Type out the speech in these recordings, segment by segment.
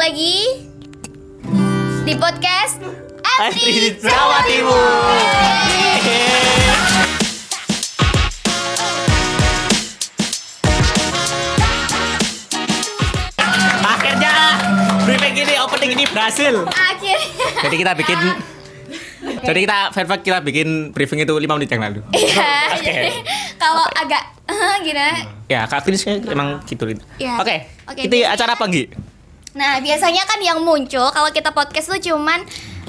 lagi di podcast Antri Jawa Timur. Akhirnya briefing ini, opening ini berhasil. Akhirnya. Jadi kita bikin briefing itu 5 menit yang lalu. Iya. Oke. Kalau agak gimana? Ya, Kak Finisnya emang gitu. Ya. Oke. Oke, Itu biasanya- acara apa, Nggi? Nah, biasanya kan yang muncul kalau kita podcast tuh cuman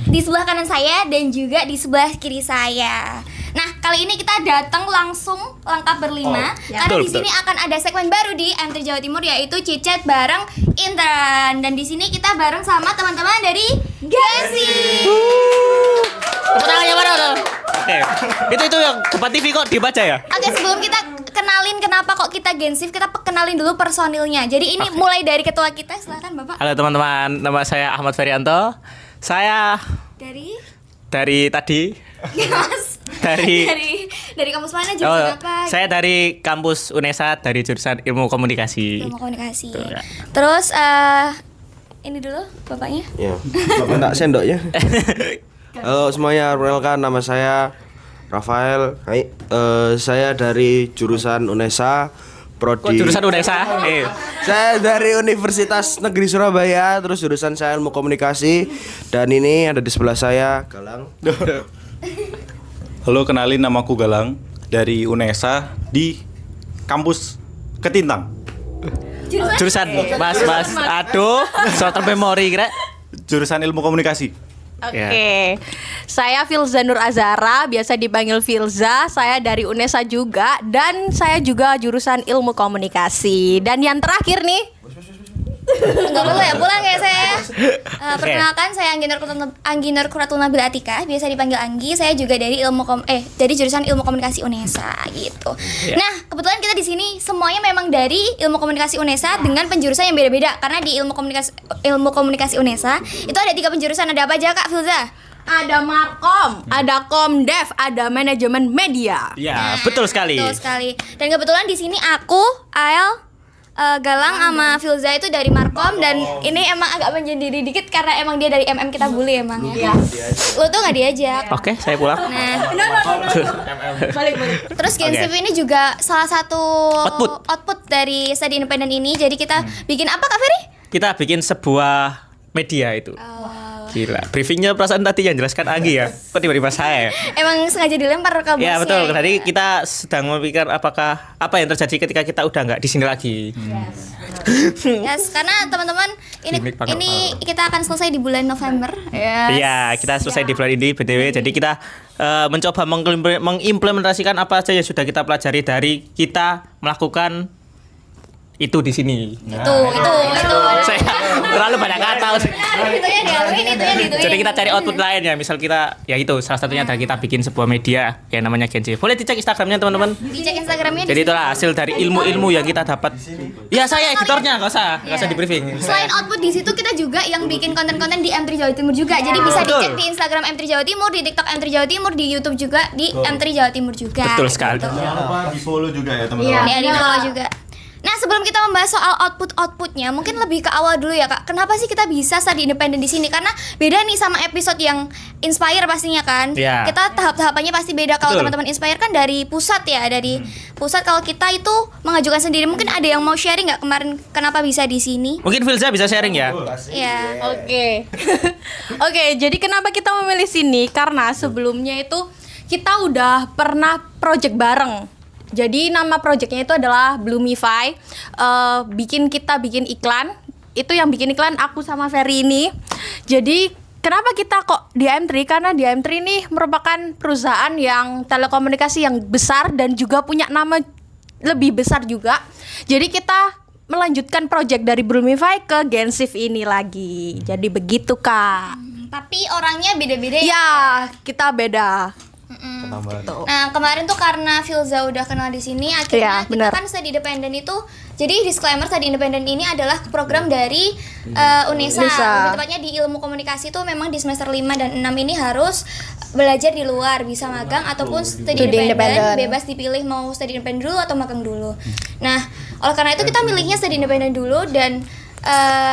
di sebelah kanan saya dan juga di sebelah kiri saya. Nah, kali ini kita datang langsung lengkap berlima karena Betul, di sini akan ada segmen baru di MT Jawa Timur yaitu Cicet bareng Intern. Dan di sini kita bareng sama teman-teman dari Gensi. Tepuk tangannya mana tuh? Oke. Itu yang Depan TV kok dibaca ya? Oke, sebelum kita kenalin kenapa kok kita Gensif, kita kenalin dulu personilnya. Jadi ini mulai dari ketua kita, silakan Bapak. Halo teman-teman, nama saya Ahmad Ferianto. Saya dari tadi Mas. dari Dari kampus mana, jurusan apa? saya dari kampus UNESA dari jurusan Ilmu Komunikasi. Ilmu komunikasi. Betul, ya. Terus ini dulu bapaknya. Ya, bapak tak sendok ya. Halo semuanya, perkenalkan nama saya Rafael. Hai, saya dari jurusan UNESA, Kok prodi. jurusan UNESA? Saya dari Universitas Negeri Surabaya, terus jurusan saya Ilmu Komunikasi. Dan ini ada di sebelah saya Galang. Halo, kenalin namaku Galang dari UNESA di kampus Ketintang. Jurusan Mas. Aduh, soal memori kira. Jurusan Ilmu Komunikasi. Oke, saya Filza Nur Azara, biasa dipanggil Filza. Saya dari UNESA juga, dan saya juga jurusan Ilmu Komunikasi. Dan yang terakhir nih, Enggak perlu ya, pulang ya saya. Perkenalkan saya Anggi Nur Quratul Nabil Atika, biasa dipanggil Anggi. Saya juga dari dari jurusan Ilmu Komunikasi UNESA gitu. Nah, kebetulan kita di sini semuanya memang dari Ilmu Komunikasi UNESA dengan penjurusan yang beda-beda. Karena di Ilmu Komunikasi UNESA itu ada 3 penjurusan. Ada apa aja, Kak Filza? ada Markom, ada Komdev, ada Manajemen Media. Ya, betul sekali. Betul sekali. Dan kebetulan di sini aku, Ael, Galang sama Filza itu dari Markom. Dan ini emang agak menyendiri dikit karena emang dia dari MM kita bully emang ya. Lo tuh nggak diajak. Oke, saya pulang. Nah, Balik. terus Gensif ini juga salah satu output dari Study Independent ini. Jadi kita bikin apa, Kak Ferry? Kita bikin sebuah media itu. Gila, briefingnya perasaan tadi yang jelaskan Anggi ya. Kok tiba-tiba saya? Emang sengaja dilempar ke bosnya. Ya betul, tadi kita sedang memikir apa yang terjadi ketika kita udah nggak di sini lagi. Yes, karena teman-teman Gimik banget. ini kita akan selesai di bulan November. Yes. Iya, kita selesai di bulan ini BTW. Jadi kita mencoba mengimplementasikan apa saja yang sudah kita pelajari dari kita melakukan itu di sini. Itu. Saya terlalu banyak kata. Itunya dialuin, itunya dituin. Jadi kita cari output lain ya. Misal kita ya itu salah satunya adalah kita bikin sebuah media yang namanya Gensi. Boleh dicek Instagramnya teman-teman. Dicek Instagramnya. Jadi itulah hasil dari ilmu-ilmu yang kita dapat. Ya saya editornya, nggak usah di briefing. Selain output di situ kita juga yang bikin konten-konten di M3 Jawa Timur juga. Jadi bisa Betul. dicek di Instagram M3 Jawa Timur, di TikTok M3 Jawa Timur, di YouTube juga di M3 Jawa Timur juga. Betul sekali. Gitu. Jangan lupa di follow juga ya Iya, teman-teman. di follow juga. Nah, sebelum kita membahas soal outputnya, mungkin lebih ke awal dulu ya, Kak. Kenapa sih kita bisa study independen di sini? Karena beda nih sama episode yang Inspire pastinya kan. Iya. Kita tahap-tahapannya pasti beda. Kalau Betul. teman-teman Inspire kan dari pusat ya, dari pusat. Kalau kita itu mengajukan sendiri. Mungkin ada yang mau sharing nggak kemarin kenapa bisa di sini? Mungkin Filza bisa sharing ya. Ya. Oke. Oke, jadi kenapa kita memilih sini? Karena sebelumnya itu kita udah pernah project bareng. Jadi nama projectnya itu adalah Bloomify. Kita bikin iklan. Itu yang bikin iklan aku sama Ferry ini. Jadi kenapa kita kok di M3? Karena di M3 ini merupakan perusahaan yang telekomunikasi yang besar dan juga punya nama lebih besar juga. Jadi kita melanjutkan project dari Bloomify ke Gensif ini lagi. Jadi begitu, Kak. Tapi orangnya beda-beda ya. Ya, kita beda. Nah, kemarin tuh karena Filza udah kenal di sini, akhirnya Iya, kita benar. kan Study Independent itu. Jadi disclaimer, Study Independent ini adalah program dari UNESA. UNESA. Lebih tepatnya di Ilmu Komunikasi tuh memang di semester 5 dan 6 ini harus belajar di luar, bisa magang ataupun study independent, bebas dipilih mau study independent dulu atau magang dulu. Nah, oleh karena itu kita milihnya study independent dulu dan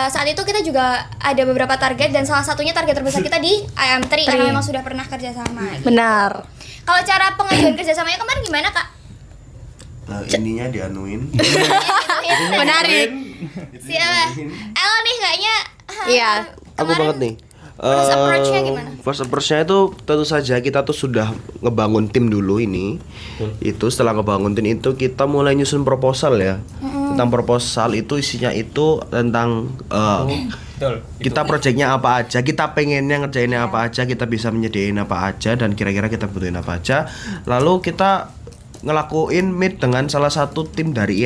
saat itu kita juga ada beberapa target dan salah satunya target terbesar kita di IM3 karena memang sudah pernah kerjasama. Benar. Kalau cara pengajuan kerjasamanya kemarin gimana kak? Ininya dianuin. Menarik. Siapa? El nih kayaknya. Iya. Aku banget nih. First approach-nya gimana? First approach-nya itu tentu saja kita tuh sudah ngebangun tim dulu ini. Itu setelah ngebangun tim itu kita mulai nyusun proposal ya. Tentang proposal itu isinya itu tentang kita proyeknya apa aja, kita pengennya ngerjainnya apa aja, kita bisa menyediain apa aja dan kira-kira kita butuhin apa aja. Lalu kita ngelakuin meet dengan salah satu tim dari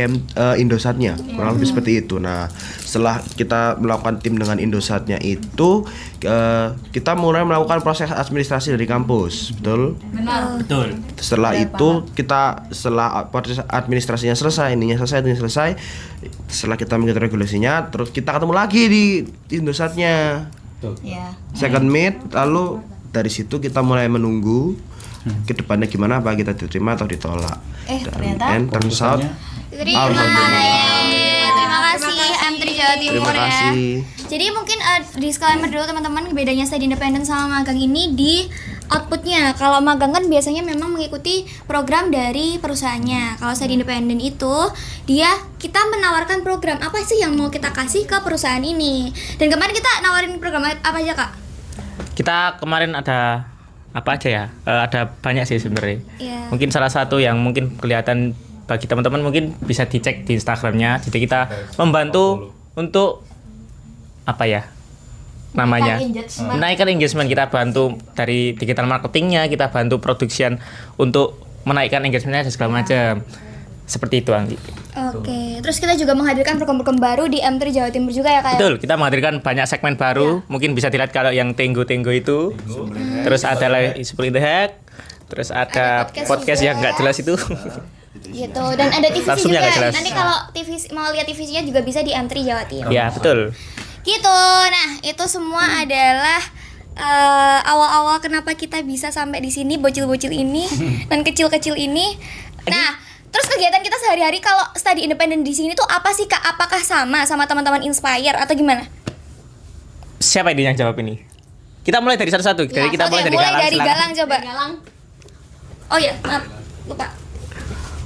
Indosatnya, kurang lebih seperti itu. Nah, setelah kita melakukan tim dengan Indosatnya itu, kita mulai melakukan proses administrasi dari kampus, betul? Betul. Setelah itu setelah proses administrasinya selesai, ininya selesai, setelah kita mengikuti regulasinya, terus kita ketemu lagi di Indosatnya. Iya. Second meet, lalu dari situ kita mulai menunggu ke depannya gimana, apa kita diterima atau ditolak. Ternyata And turns out Terima kasih M3 Jawa Timur Terima kasih. ya. Jadi mungkin disclaimer dulu teman-teman, bedanya study independent sama magang ini di outputnya. Kalau magang kan biasanya memang mengikuti program dari perusahaannya. Kalau study independent itu kita menawarkan program apa sih yang mau kita kasih ke perusahaan ini. Dan kemarin kita nawarin program apa aja kak? Kita kemarin ada apa aja ya? Ada banyak sih sebenarnya. Iya. Mungkin salah satu yang mungkin kelihatan bagi teman-teman mungkin bisa dicek di Instagramnya. Jadi kita membantu untuk apa ya namanya menaikkan engagement. Kita bantu dari digital marketingnya, kita bantu production untuk menaikkan engagementnya dan segala macam. Seperti itu Anggi. Oke, terus kita juga menghadirkan program-program baru di M3 Jawa Timur juga ya kak? Betul, kita menghadirkan banyak segmen baru. Mungkin bisa dilihat kalau yang Tenggo-Tenggo itu. Terus ada Super in the Hack. Terus ada podcast yang nggak jelas itu. Gitu, dan ada TVC Langsungnya juga. nggak jelas. Nanti kalau TVC mau lihat TVC-nya juga bisa di M3 Jawa Timur. Ya, betul. Gitu. Nah, itu semua adalah awal-awal kenapa kita bisa sampai di sini, bocil-bocil ini dan kecil-kecil ini. Nah, terus kegiatan kita sehari-hari kalau study independent di sini tuh apa sih kak? Apakah sama teman-teman Inspire atau gimana? Siapa ini yang jawab ini? Kita mulai dari satu-satu. Jadi kita mulai dari Galang. silakan. Galang coba. Oh iya, maaf, lupa.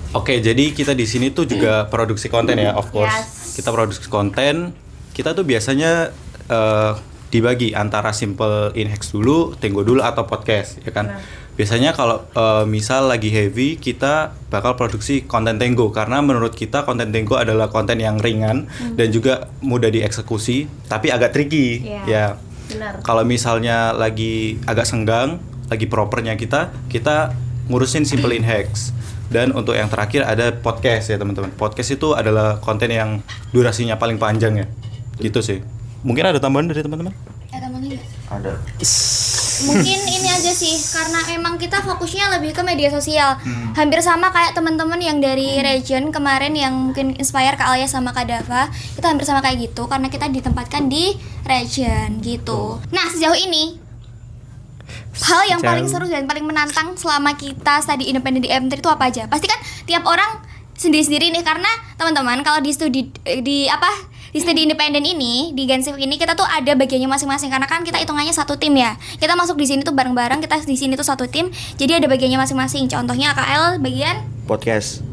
Oke, jadi kita di sini tuh juga produksi konten ya, of course. Yes. Kita produksi konten. Kita tuh biasanya dibagi antara simple in-hex dulu, Tenggo dulu atau podcast, ya kan? Biasanya kalau misal lagi heavy, kita bakal produksi konten Tenggo karena menurut kita konten Tenggo adalah konten yang ringan dan juga mudah dieksekusi, tapi agak tricky. Ya. Benar. Kalau misalnya lagi agak senggang, lagi propernya kita ngurusin simple in-hex. Dan untuk yang terakhir ada podcast ya teman-teman. Podcast itu adalah konten yang durasinya paling panjang ya. Gitu sih. Mungkin ada tambahan dari teman-teman? Tambahannya nggak? Ada. Mungkin ini aja sih, karena emang kita fokusnya lebih ke media sosial. Hampir sama kayak teman-teman yang dari region kemarin yang mungkin Inspire Kak Alia sama Kak Dava. Kita hampir sama kayak gitu karena kita ditempatkan di region gitu. Nah, sejauh ini hal yang paling seru dan paling menantang selama kita study independent di M3 itu apa aja? Pasti kan tiap orang sendiri-sendiri nih, karena teman-teman kalau di studi di studi independen ini, di Gansif ini kita tuh ada bagiannya masing-masing karena kan kita hitungannya satu tim ya. Kita masuk di sini tuh bareng-bareng, kita di sini tuh satu tim. Jadi ada bagiannya masing-masing. Contohnya KL bagian Podcast.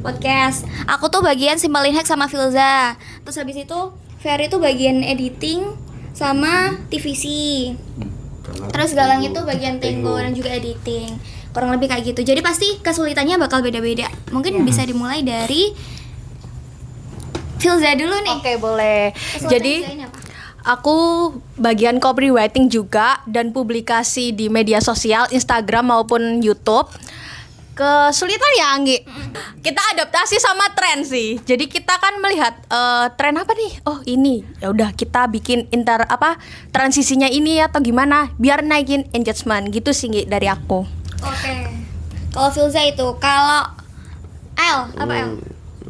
Aku tuh bagian Simple in Hack sama Filza. Terus habis itu Ferry tuh bagian editing sama TVC. Terus Galang itu bagian Tenggo dan juga editing. Kurang lebih kayak gitu. Jadi pasti kesulitannya bakal beda-beda. Mungkin bisa dimulai dari Filza dulu nih. Oke, boleh. Kesulitan Jadi Filza ini apa? aku bagian copywriting juga dan publikasi di media sosial, Instagram maupun YouTube. Kesulitan ya Anggi. Kita adaptasi sama tren sih. Jadi kita kan melihat tren apa nih? Oh, ini. Ya udah kita bikin transisinya ini atau gimana biar naikin engagement gitu sih Nggi, dari aku. Oke. Kalau Filza itu, kalau L apa L?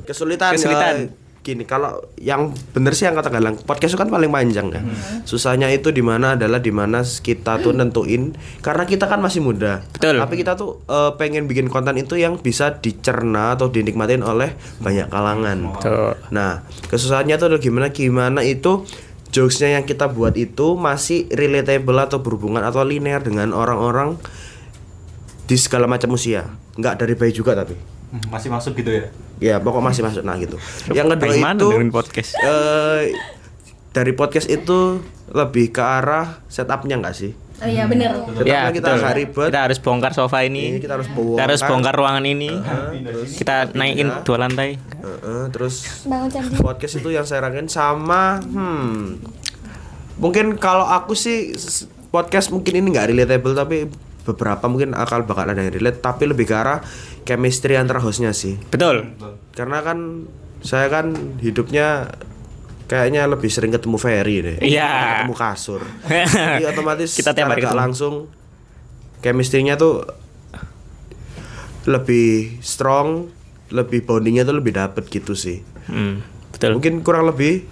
Kesulitan. Gini, kalau yang bener sih yang kata Galang, podcast itu kan paling panjang ya. Susahnya itu di mana kita tuh nentuin, karena kita kan masih muda. Betul. Tapi kita tuh pengen bikin konten itu yang bisa dicerna atau dinikmatin oleh banyak kalangan. Betul. Nah, kesusahannya tuh adalah gimana itu jokesnya yang kita buat itu masih relatable atau berhubungan atau linear dengan orang-orang di segala macam usia, nggak dari bayi juga tapi Masih masuk gitu ya? ya pokok masih masuk nah gitu. Yang kedua Bagaimana itu dengerin podcast? dari podcast itu lebih ke arah setupnya nggak sih? Oh iya bener. Setupnya kita betul. agak ribet. Kita harus bongkar sofa ini. Kita harus Kita harus bongkar ruangan ini. terus Kita naikin 2 lantai. terus Bangun jam podcast itu yang saya rangin sama mungkin kalau aku sih podcast mungkin ini nggak relatable tapi beberapa mungkin bakal ada yang relate tapi lebih ke arah chemistry antara hostnya sih. Betul. Karena kan saya kan hidupnya kayaknya lebih sering ketemu Ferry deh. Iya. Ketemu kasur. Jadi otomatis Kita tiap hari secara nggak ketemu. langsung chemistry-nya tuh lebih strong, lebih bondingnya tuh lebih dapet gitu sih. Betul. Mungkin kurang lebih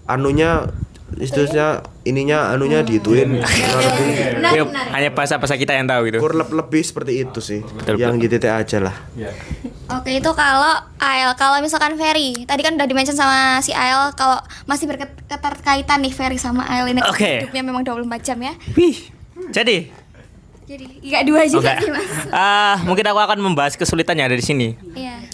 anunya istilahnya ininya anunya diituin kurang lebih Ya, hanya bahasa-bahasa kita yang tahu gitu. lebih seperti itu sih. Betul, Yang JTT aja lah. Oke, itu kalau Ael. Kalau misalkan Ferry, tadi kan udah di-mention sama si Ael kalau masih berketerkaitan nih Ferry sama Ael ini. Oke. Hidupnya memang 24 jam ya. Wih. Jadi, Enggak dua juga oke. sih, Mas. Mungkin aku akan membahas kesulitannya dari sini. Iya.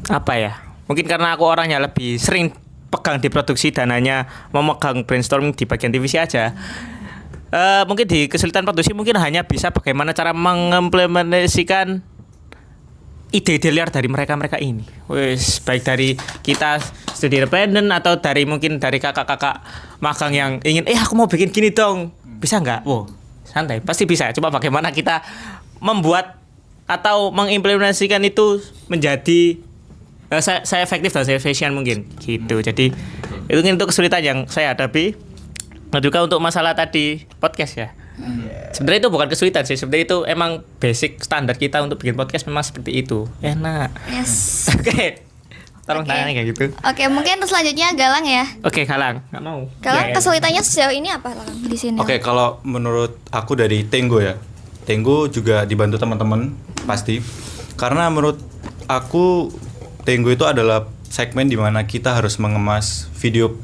Apa ya? Mungkin karena aku orangnya lebih sering pegang di produksi dan hanya memegang brainstorming di bagian divisi aja. Mungkin di kesulitan produksi mungkin hanya bisa bagaimana cara mengimplementasikan ide-ide liar dari mereka ini. Wes, baik dari kita studi independen atau dari mungkin dari kakak-kakak magang yang ingin aku mau bikin gini dong. Bisa nggak? Wow, santai, pasti bisa. Coba bagaimana kita membuat atau mengimplementasikan itu menjadi saya efektif dan saya efisien mungkin gitu. Jadi itu mungkin untuk kesulitan yang saya hadapi. Dan juga untuk masalah tadi podcast ya. Sebenarnya itu bukan kesulitan sih. Sebenarnya itu emang basic standar kita untuk bikin podcast memang seperti itu. Enak. Yes. Oke. Tolong Oke. tanya kayak gitu. Oke, mungkin selanjutnya Galang ya. Oke, Galang. Nggak mau. Galang Ya. kesulitannya sejauh ini apa Lang di sini? Oke, kalau menurut aku dari Tenggo ya. Tenggo juga dibantu teman-teman pasti. Karena menurut aku Tenggo itu adalah segmen di mana kita harus mengemas video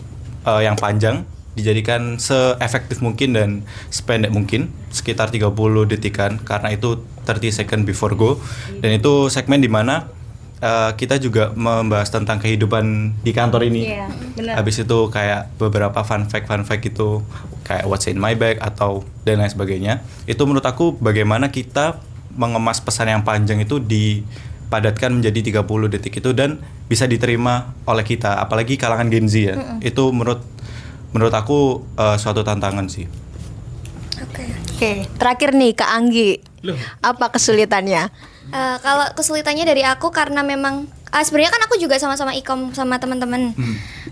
yang panjang dijadikan seefektif mungkin dan sependek mungkin, sekitar 30 detikan karena itu 30 second before go. Dan itu segmen di mana kita juga membahas tentang kehidupan di kantor ini. Iya, benar. Habis itu kayak beberapa fun fact itu kayak what's in my bag atau dan lain sebagainya. Itu menurut aku bagaimana kita mengemas pesan yang panjang itu dipadatkan menjadi 30 detik itu dan bisa diterima oleh kita, apalagi kalangan Gen Z ya. Itu menurut aku suatu tantangan sih. Oke, terakhir nih Kak Anggi. Apa kesulitannya? Kalau kesulitannya dari aku karena memang sebenarnya kan aku juga sama-sama ikom sama teman-teman,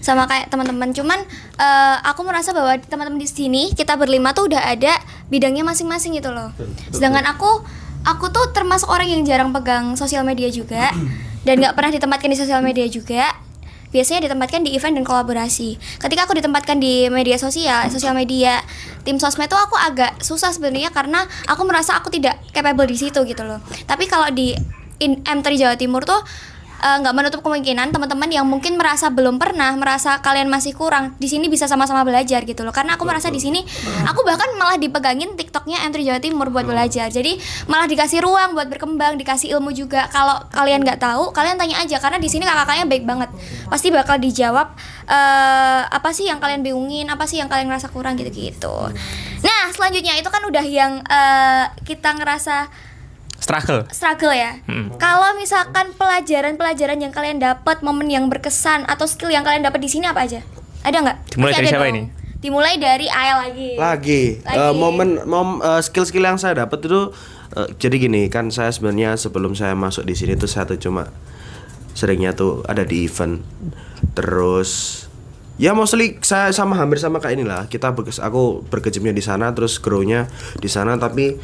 sama kayak teman-teman. Cuman aku merasa bahwa teman-teman di sini kita berlima tuh udah ada bidangnya masing-masing gitu loh. Sedangkan aku tuh termasuk orang yang jarang pegang sosial media juga dan nggak pernah ditempatkan di sosial media juga. Biasanya ditempatkan di event dan kolaborasi. Ketika aku ditempatkan di media sosial media, tim sosmed tuh aku agak susah sebenarnya karena aku merasa aku tidak capable di situ gitu loh. Tapi kalau di M3 Jawa Timur tuh nggak menutup kemungkinan teman-teman yang mungkin merasa belum pernah, merasa kalian masih kurang, di sini bisa sama-sama belajar gitu loh. Karena aku merasa di sini aku bahkan malah dipegangin TikToknya M3 Jawa Timur buat belajar. Jadi malah dikasih ruang buat berkembang, dikasih ilmu juga. Kalau kalian nggak tahu, kalian tanya aja karena di sini kakak-kakaknya baik banget. Pasti bakal dijawab apa sih yang kalian bingungin, apa sih yang kalian ngerasa kurang gitu-gitu. Nah, selanjutnya itu kan udah yang kita ngerasa struggle ya. Kalau misalkan pelajaran yang kalian dapat, momen yang berkesan atau skill yang kalian dapat di sini apa aja? Ada nggak? Dimulai Pasti dari ada siapa dong. ini? Dimulai dari Ael lagi. Skill yang saya dapat itu jadi gini kan, saya sebenarnya sebelum saya masuk di sini tuh saya tuh cuma seringnya tuh ada di event. Terus ya mostly saya hampir sama kayak inilah. Aku berkecimpungnya di sana, terus grow-nya di sana. Tapi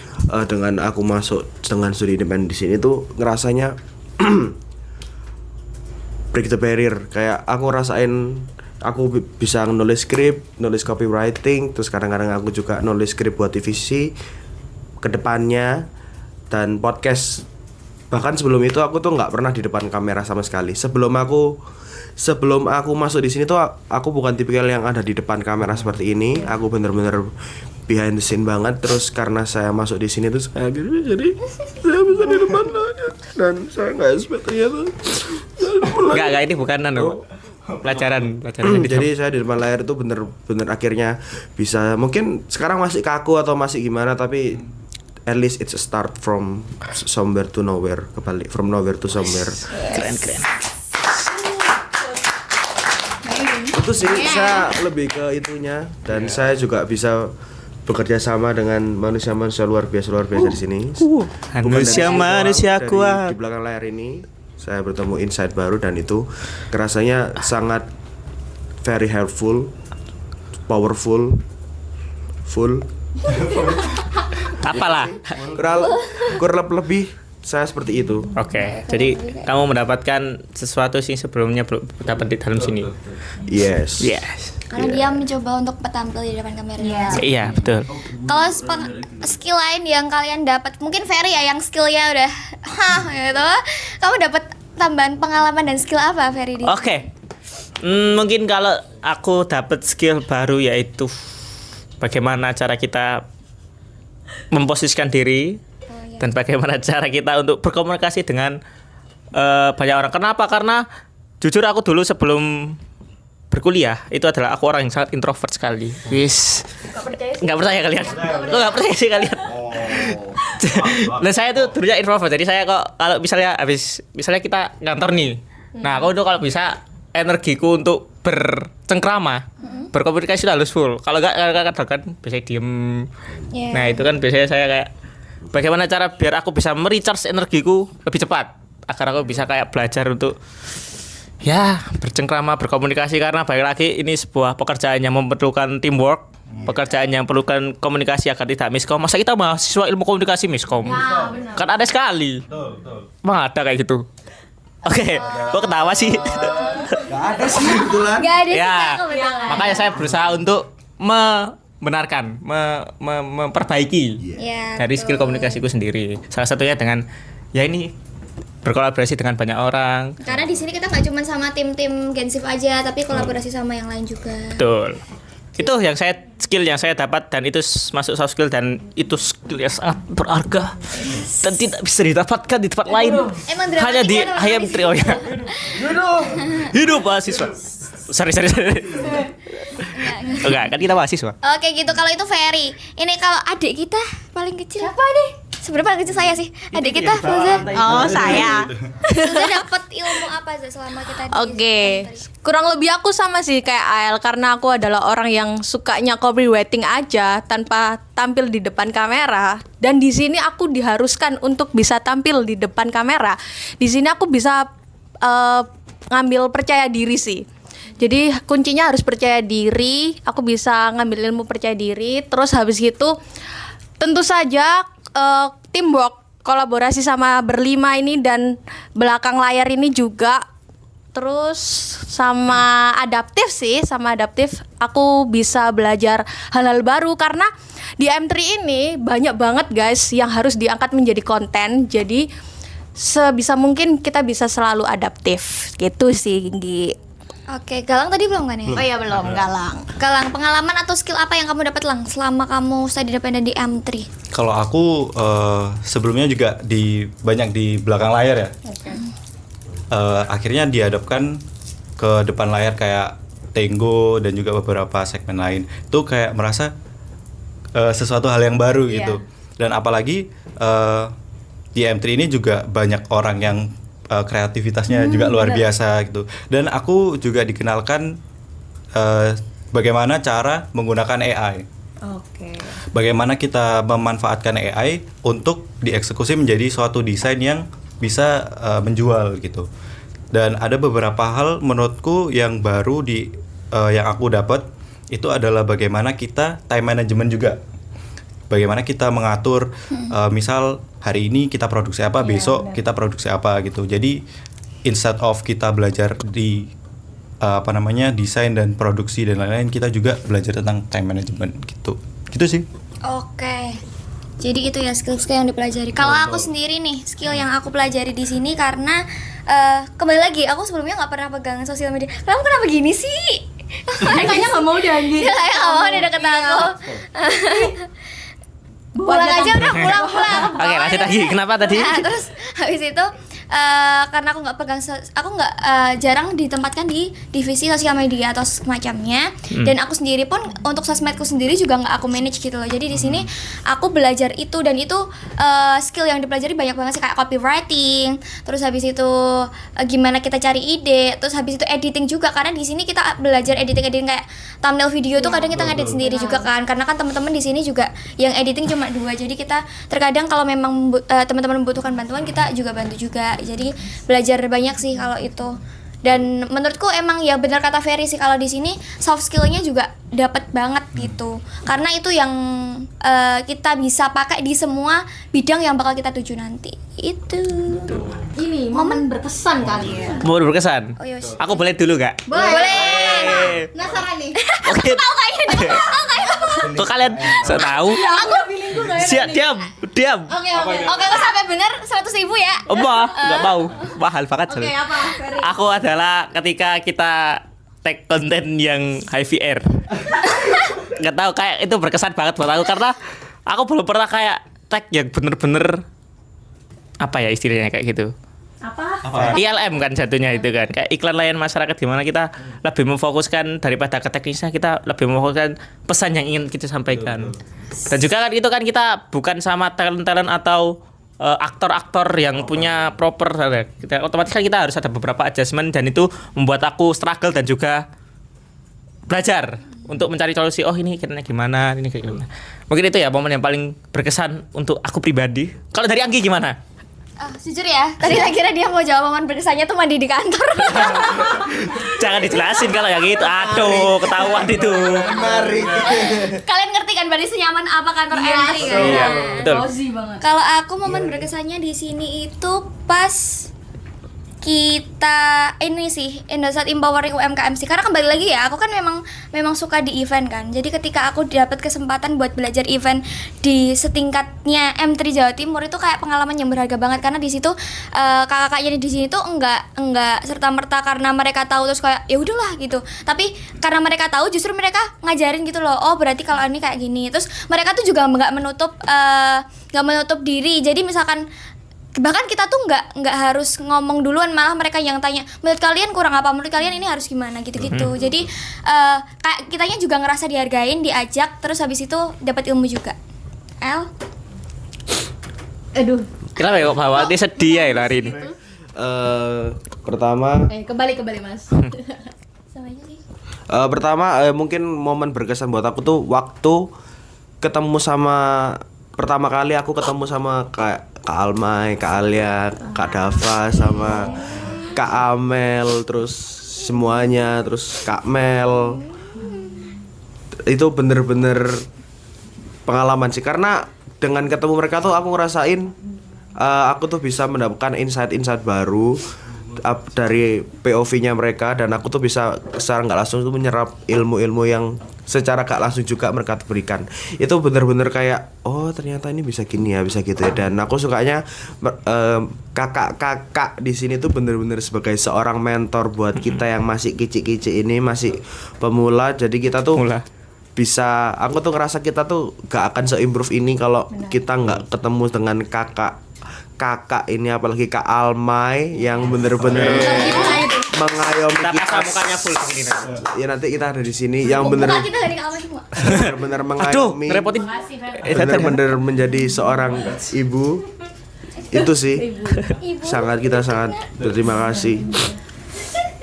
dengan aku masuk dengan studi independen di sini tuh ngerasanya break the barrier. Kayak aku rasain aku bisa nulis skrip, nulis copywriting, terus kadang-kadang aku juga nulis skrip buat divisi kedepannya, dan podcast Bahkan sebelum itu aku tuh nggak pernah di depan kamera sama sekali. Sebelum aku masuk di sini tuh aku bukan tipikal yang ada di depan kamera seperti ini. Aku bener-bener behind the scene banget. Terus karena saya masuk di sini tuh saya jadi saya bisa di depan layar dan saya nggak expect ternyata. Enggak, ini bukan pelajaran Jadi saya di depan layar itu bener-bener akhirnya bisa, mungkin sekarang masih kaku atau masih gimana, tapi at least it's a start from somewhere to nowhere, kebalik from nowhere to somewhere. keren. Itu sih saya lebih ke itunya, dan saya juga bisa bekerja sama dengan manusia-manusia luar biasa di sini. Manusia kuat. Di belakang layar ini saya bertemu insight baru, dan itu kerasanya sangat very helpful, powerful, full. Apalah. Kurang lebih saya seperti itu. Oke, jadi kamu mendapatkan sesuatu sih sebelumnya belum dapat di dalam sini. Yes. Karena dia mencoba untuk tampil di depan kamera. Iya, betul. Kalau skill lain yang kalian dapat, mungkin Ferry ya yang skillnya udah gitu. Kamu dapat tambahan pengalaman dan skill apa, Ferry? Oke. Mungkin kalau aku dapat skill baru yaitu bagaimana cara kita memposisikan diri dan bagaimana cara kita untuk berkomunikasi dengan banyak orang. Kenapa? Karena jujur aku dulu sebelum berkuliah itu adalah aku orang yang sangat introvert sekali. Nggak percaya kalian? Lo nggak percaya sih kalian? Dan saya tuh dulunya introvert. Jadi saya kok kalau misalnya kita ngantor nih, nah aku tuh kalau bisa energiku untuk bercengkrama, berkomunikasi itu harus full. Kalau nggak kadang-kadang biasanya diem. Nah itu kan biasanya saya kayak bagaimana cara biar aku bisa merecharge energiku lebih cepat agar aku bisa kayak belajar untuk ya bercengkrama, berkomunikasi, karena balik lagi ini sebuah pekerjaan yang memerlukan teamwork, pekerjaan yang perlukan komunikasi agar tidak miskom. Masa kita mahasiswa ilmu komunikasi miskom? Kan ada sekali. Mah ada kayak gitu. Oke, kok ketawa sih? Gak ada sih kebetulan. Gak ada Ya, kebetulan. makanya saya berusaha untuk membenarkan, memperbaiki dari skill komunikasiku sendiri. Salah satunya dengan ya ini berkolaborasi dengan banyak orang. Karena di sini kita nggak cuma sama tim-tim Gensif aja, tapi kolaborasi sama yang lain juga. Betul. Itu skill yang saya dapat, dan itu masuk soft skill, dan itu skill yang sangat berharga dan tidak bisa didapatkan di tempat lain. Emang Hanya di dramatika Hayam di Trio ya. Hidup mahasiswa. Sorry. Enggak, kan kita mahasiswa. Oke gitu, kalau itu Ferry. Ini kalau adik kita paling kecil. Siapa nih? Sebenarnya paling kecil saya sih. Adik kita Fuza. Oh, saya. Fuza dapat ilmu apa Zah, selama kita di Oke, kurang lebih aku sama sih kayak Ael, karena aku adalah orang yang sukanya copywriting aja tanpa tampil di depan kamera. Dan di sini aku diharuskan untuk bisa tampil di depan kamera. Di sini aku bisa ngambil percaya diri sih. Jadi kuncinya harus percaya diri. Aku bisa ngambil ilmu percaya diri. Terus habis itu tentu saja teamwork, kolaborasi sama berlima ini dan belakang layar ini juga. Terus sama adaptif aku bisa belajar hal-hal baru, karena di M3 ini banyak banget guys yang harus diangkat menjadi konten. Jadi sebisa mungkin kita bisa selalu adaptif gitu sih, Ginggi. Oke, Galang tadi belum kan ya? Oh iya belum, Galang. Galang, pengalaman atau skill apa yang kamu dapat Lang selama kamu study independent di M3? Kalau aku sebelumnya juga banyak di belakang layar ya. Akhirnya dihadapkan ke depan layar kayak Tenggo dan juga beberapa segmen lain. Itu kayak merasa sesuatu hal yang baru gitu. Dan apalagi di M3 ini juga banyak orang yang kreativitasnya juga luar biasa gitu. Dan aku juga dikenalkan bagaimana cara menggunakan AI. Bagaimana kita memanfaatkan AI untuk dieksekusi menjadi suatu desain yang bisa menjual gitu. Dan ada beberapa hal menurutku yang baru yang aku dapat itu adalah bagaimana kita time management juga. Bagaimana kita mengatur misal hari ini kita produksi apa, besok kita produksi apa gitu. Jadi instead of kita belajar di desain dan produksi dan lain-lain, kita juga belajar tentang time management gitu. Gitu sih. Oke. Jadi itu ya skill-skill yang dipelajari. Kalau aku sendiri nih, skill yang aku pelajari di sini karena kembali lagi aku sebelumnya nggak pernah pegang sosial media. Kenapa gini sih? Kayaknya nggak mau deh anjir. Kayak nggak mau deh deket aku. Pulang aja udah pulang. Oke, lanjut lagi. Kenapa tadi? Nah, terus habis itu karena aku nggak jarang ditempatkan di divisi sosial media atau semacamnya, dan aku sendiri pun untuk sosmedku sendiri juga nggak aku manage gitu loh. Jadi di sini aku belajar itu, dan itu skill yang dipelajari banyak banget sih, kayak copywriting, terus habis itu gimana kita cari ide, terus habis itu editing juga, karena di sini kita belajar editing kayak thumbnail video tuh kadang kita ngedit sendiri juga kan, karena kan teman-teman di sini juga yang editing cuma 2, jadi kita terkadang kalau memang teman-teman membutuhkan bantuan kita juga bantu juga. Jadi belajar banyak sih kalau itu. Dan menurutku emang ya benar kata Ferry sih, kalau di sini soft skillnya juga dapat banget gitu. Karena itu yang kita bisa pakai di semua bidang yang bakal kita tuju nanti. Itu. Ini momen berkesan kali ya. Mau berkesan? Oh, yos. Aku boleh dulu gak? Boleh. Penasaran nih. Oke. Kok kalian so tahu? Aku feeling gue gak Siap, diam. Oke. Oke, kalau sampai benar 100.000 ya. Nggak mau. Mahal banget. Oke, soalnya. apa? Ferry. Aku adalah ketika kita tag konten yang high VR. Nggak tahu, kayak itu berkesan banget buat aku karena aku belum pernah kayak tag yang bener-bener apa ya istilahnya kayak gitu. Apa? ILM kan jatuhnya itu kan, kayak iklan layanan masyarakat, di mana kita lebih memfokuskan daripada ke teknisnya, kita lebih memfokuskan pesan yang ingin kita sampaikan. Dan juga kan itu kan kita bukan sama talent-talent atau aktor-aktor yang punya proper, kita otomatis kan kita harus ada beberapa adjustment, dan itu membuat aku struggle dan juga belajar untuk mencari solusi. Oh ini kiranya gimana, ini kayak gimana. Mungkin itu ya momen yang paling berkesan untuk aku pribadi. Kalau dari Anggi gimana? Jujur ya, tadi tak kira dia mau jawab momen berkesannya tuh mandi di kantor. Jangan dijelasin kalau yang itu. Aduh, ketahuan itu. Mari. Kalian ngerti kan berarti senyaman apa kantor entry kan? Iya, betul. Cozy banget. Kalau aku momen berkesannya di sini itu pas kita ini sih Indosat Empowering UMKM sih, karena kembali lagi ya aku kan memang suka di event kan. Jadi ketika aku dapat kesempatan buat belajar event di setingkatnya M3 Jawa Timur, itu kayak pengalaman yang berharga banget, karena di situ kakak-kakaknya di sini tuh enggak serta merta karena mereka tahu terus kayak ya udahlah gitu, tapi karena mereka tahu justru mereka ngajarin gitu loh. Oh berarti kalau ini kayak gini, terus mereka tuh juga nggak menutup diri. Jadi misalkan bahkan kita tuh nggak harus ngomong duluan, malah mereka yang tanya menurut kalian kurang apa, menurut kalian ini harus gimana gitu-gitu. Jadi kayak kitanya juga ngerasa dihargain, diajak, terus habis itu dapat ilmu juga. Aduh. Kenapa ya kok bawa dia sedih ya hari ini? Pertama Kembali Mas. Sama aja sih. pertama mungkin momen berkesan buat aku tuh waktu ketemu sama pertama kali aku ketemu sama Kak Almay, Kak Alia, Kak Dava, sama Kak Amel, terus semuanya, terus Kak Mel. Itu bener-bener pengalaman sih, karena dengan ketemu mereka tuh aku ngerasain aku tuh bisa mendapatkan insight-insight baru dari POV-nya mereka, dan aku tuh bisa secara nggak langsung tuh menyerap ilmu-ilmu yang secara gak langsung juga mereka berikan. Itu bener-bener kayak oh ternyata ini bisa gini ya, bisa gitu ya. Dan aku sukanya kakak-kakak di sini tuh bener-bener sebagai seorang mentor buat kita yang masih kicik-kicik ini, masih pemula. Jadi kita tuh bisa, aku tuh ngerasa kita tuh gak akan se-improve ini kalau kita nggak ketemu dengan kakak ini, apalagi Kak Almay yang bener-bener mengayomi kita. Mukanya full ini. Ya nanti kita ada di sini yang bener-bener Kita dari Kak Alma semua. bener-bener mengayomi, ngerepotin. bener-bener menjadi seorang ibu. Itu sih kita sangat berterima kasih.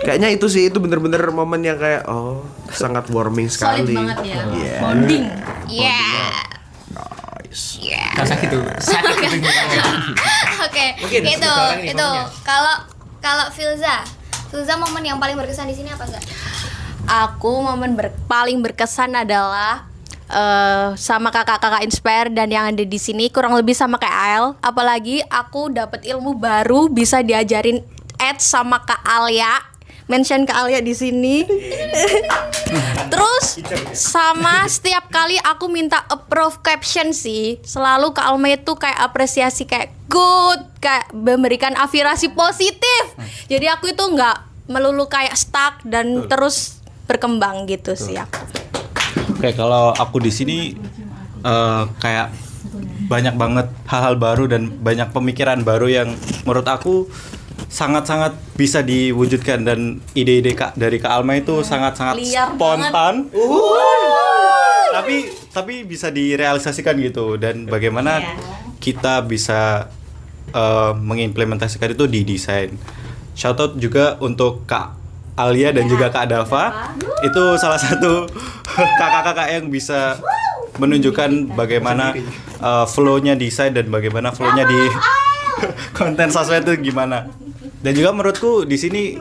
Kayaknya itu sih, itu bener-bener momen yang kayak oh sangat warming sekali. Solid banget ya. Yeah. Bonding. Rasa gitu. Oke. Mungkin Itu sekarang ini itu momennya. kalau Filza momen yang paling berkesan di sini apa, Za? Aku momen paling berkesan adalah sama kakak-kakak Inspire dan yang ada di sini, kurang lebih sama kayak Ael. Apalagi aku dapat ilmu baru, bisa diajarin ads sama Kak Alia, mention ke Alia di sini. Terus sama setiap kali aku minta approve caption sih, selalu Kak Alma itu kayak apresiasi kayak good, kayak memberikan afirmasi positif. Jadi aku itu nggak melulu kayak stuck dan terus berkembang gitu sih aku. Oke, kalau aku di sini kayak banyak banget hal-hal baru dan banyak pemikiran baru yang menurut aku sangat-sangat bisa diwujudkan, dan ide-ide dari Kak Alma itu sangat-sangat Liar spontan. Tapi bisa direalisasikan gitu, dan bagaimana kita bisa mengimplementasikan itu di desain. Shoutout juga untuk Kak Alia dan juga Kak Dava. Itu salah satu kakak-kakak yang bisa menunjukkan bagaimana flow-nya desain dan bagaimana flow-nya di konten sosmed itu gimana. Dan juga menurutku di sini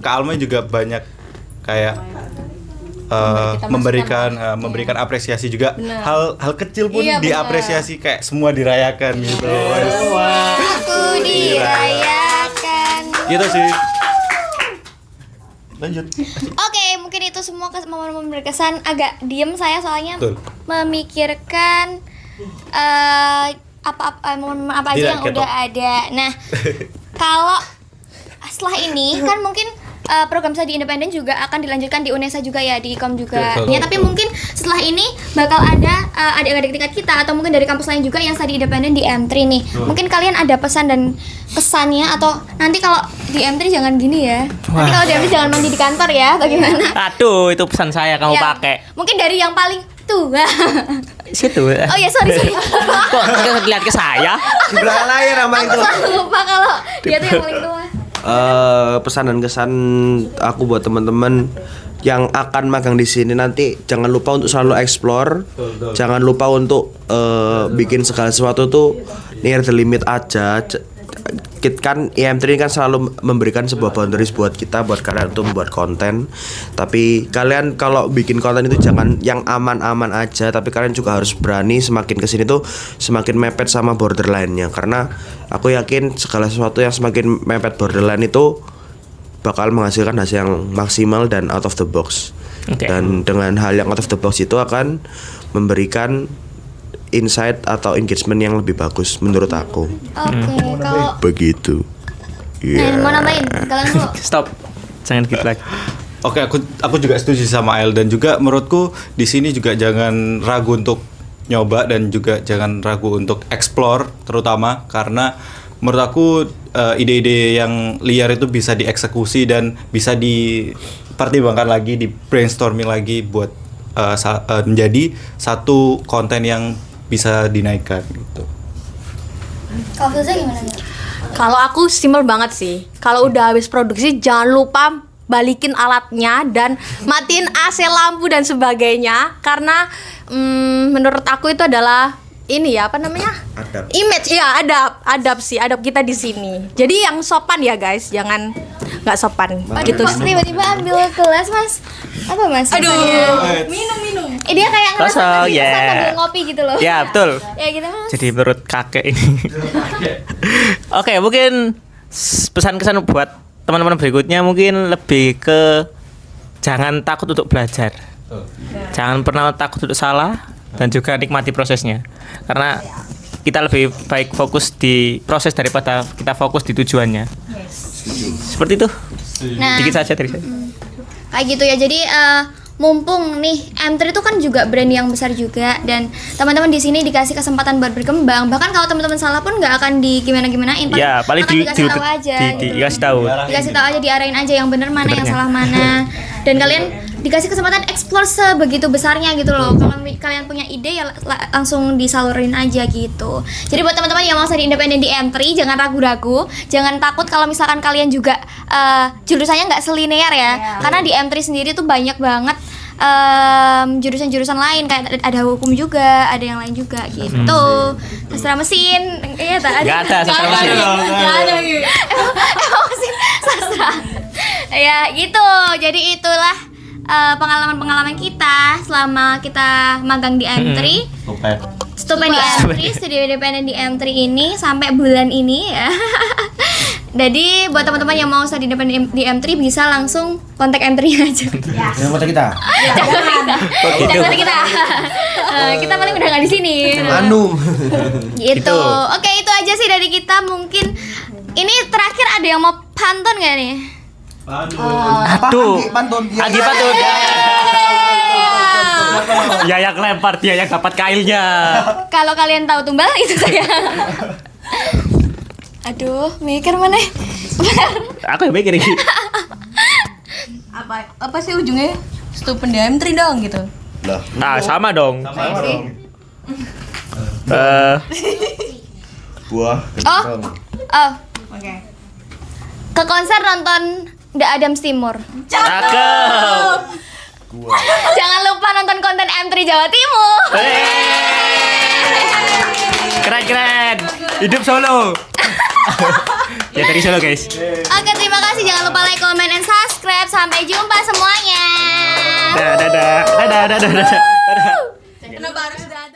Kak Alma juga banyak kayak memberikan apresiasi juga. Hal kecil pun diapresiasi, kayak semua dirayakan gitu. Aku dirayakan. Gitu sih. Lanjut. Oke, mungkin itu semua momen-momen berkesan. Agak diem saya soalnya Betul. memikirkan momen-momen apa aja Tidak, yang ketok. udah ada. Nah, kalau setelah ini kan mungkin program studi independen juga akan dilanjutkan di UNESA juga ya, di IKOM juga. Betul. Ya, tapi mungkin setelah ini bakal ada adik-adik tingkat kita atau mungkin dari kampus lain juga yang studi independen di M3 nih. Mungkin kalian ada pesan dan kesannya, atau nanti kalau di M3 jangan gini ya. Nanti kalau di M3 jangan mandi di kantor ya, bagaimana? Aduh, itu pesan saya kamu Ya, pakai. mungkin dari yang paling tua. Situ. Oh ya, sorry. Kok lihat ke saya? Di belakang layar sama Aku itu. selalu lupa kalau dia tuh yang paling tua. Pesan dan kesan aku buat teman-teman yang akan magang di sini nanti, jangan lupa untuk selalu explore. Jangan lupa untuk bikin segala sesuatu tuh near the limit aja. Kan IM3 kan selalu memberikan sebuah boundaries buat kita, buat kalian untuk membuat konten. Tapi kalian kalau bikin konten itu jangan yang aman-aman aja, tapi kalian juga harus berani semakin kesini tuh semakin mepet sama borderline-nya. Karena aku yakin segala sesuatu yang semakin mepet borderline itu bakal menghasilkan hasil yang maksimal dan out of the box. Oke. Dan dengan hal yang out of the box itu akan memberikan insight atau engagement yang lebih bagus menurut aku. Oke, kalau Begitu. nah, mau nambahin kalian dulu. Stop. Jangan gitu lagi. Oke, aku juga setuju sama El, dan juga menurutku di sini juga jangan ragu untuk nyoba dan juga jangan ragu untuk explore, terutama karena menurut aku ide-ide yang liar itu bisa dieksekusi dan bisa dipertimbangkan lagi, di brainstorming lagi buat menjadi satu konten yang bisa dinaikkan gitu. Kalau Filza gimana nih? Kalau aku simpel banget sih. Kalau udah habis produksi jangan lupa balikin alatnya dan matiin AC, lampu dan sebagainya, karena menurut aku itu adalah ini ya, apa namanya? Adab. Image ya, adab kita di sini. Jadi yang sopan ya guys, jangan nggak sopan gitu Kok sih. tiba-tiba ambil gelas, Mas? Apa, Mas? Aduh, Rasanya? minum. Dia kayak ngerasa Kosong, lagi ya. sambil ngopi gitu loh. Ya, betul. Ya gitu, Mas. Jadi menurut kakek ini. Oke, mungkin pesan kesan buat teman-teman berikutnya mungkin lebih ke jangan takut untuk belajar. Jangan pernah takut untuk salah, dan juga nikmati prosesnya. Karena kita lebih baik fokus di proses daripada kita fokus di tujuannya. Seperti itu. Nah, Dikit saja dari saya. kayak gitu ya. Jadi mumpung nih M3 itu kan juga brand yang besar juga, dan teman-teman di sini dikasih kesempatan buat berkembang. Bahkan kalau teman-teman salah pun nggak akan digimana-gimanain. Ya, paling dikasih tahu aja. gitu. dikasih tahu. Dikasih tahu aja, diarahin aja yang benar mana, yang Benernya. salah mana. Dan kalian dikasih kesempatan explore sebegitu besarnya gitu loh. Kalau kalian punya ide ya langsung disalurin aja gitu. Jadi buat teman-teman yang mau studi independen di M3, jangan ragu-ragu, jangan takut kalau misalkan kalian juga jurusannya nggak selinear ya. Karena di M3 sendiri tuh banyak banget jurusan-jurusan lain, kayak ada hukum juga, ada yang lain juga gitu. Sastra mesin, iya tak Nggak ada sastra mesin. Nggak ada gitu. Emang mesin sastra. Ya gitu. Jadi itulah pengalaman-pengalaman kita selama kita magang di M3. Stupend di M3, studio independen di M3 ini sampai bulan ini ya. Jadi buat teman-teman yang mau study independent di M3 bisa langsung kontak M3 aja. Yang kata kita. Jangan kontak kita. Kita paling udah nggak di sini. Anu. Gitu. Oke, itu aja sih dari kita. Mungkin ini terakhir ada yang mau pantun nggak nih? Aduh. Pantun. Agi pantun. Ya yang lempar, dia yang dapat kailnya. Kalau kalian tahu tumbal itu saya. Aduh, mikir mana? Aku yang mikir ini. Apa sih ujungnya? Stupid M3 dong gitu. Lah. Nah, sama dong. Buah. Oh, Oke. ke konser nonton The Adams Timur. Cakep. Jangan lupa nonton konten M3 Jawa Timur. Keren. Hidup Solo. Ya dari Solo guys. Oke, terima kasih. Jangan lupa like, comment, and subscribe. Sampai jumpa semuanya. Dadah. Kenapa harus ada?